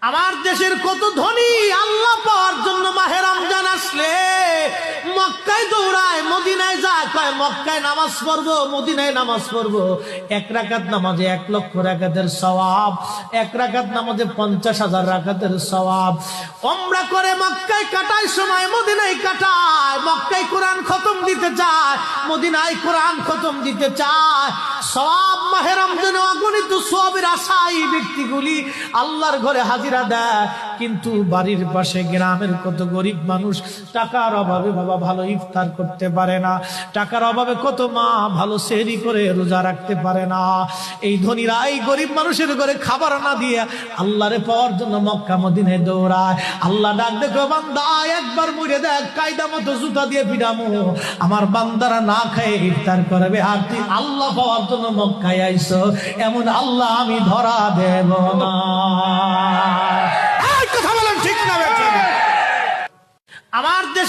আমার দেশের কত ধনী আল্লাহ পাওয়ার জন্য মাহে রমজান আসলে মক্কায় দৌড়ায়, মদিনায় যায়, কয় মক্কায় নামাজ পড়বো, মদিনায় নামাজ পড়বো। এক রাকাত নামাজে 1 লক্ষ রাকাতের সওয়াব, এক রাকাত নামাজে 50,000 রাকাতের সওয়াব। উমরা করে মক্কায় কাটায় সময় মদিনায় কাটায়, মক্কায় কোরআন খতম দিতে চায়, মদিনায় কোরআন খতম দিতে চায়। সওয়াব মাহে রমজানে অগণিত সওয়াবের আশায় ব্যক্তিগুলি আল্লাহর ঘরে হাজিরা দেয়, কিন্তু বাড়ির পাশে গ্রামের কত গরিব মানুষ টাকার অভাবে বাবা ভালো ইফতার করতে পারে না, টাকার অভাবে কত মা ভালো সেহরি করে রোজা রাখতে পারে না। এই ধনীরা এই গরিব মানুষের ঘরে খাবার না দিয়ে আল্লাহরে পাওয়ার জন্য মক্কা মদিনায় দৌড়ায়। আল্লাহ ডাক দেখো, বান্দা একবার মরে দেখ, কায়দা মতো জুতা দিয়ে পিটামো, আমার বান্দারা না খেয়ে ইফতার করবে, আর তুই আল্লাহ পাওয়ার জন্য মক্কায় আইছো, এমন আল্লাহ আমি ধরা দেব না। কথা বলেন ঠিক না? আমার দেশে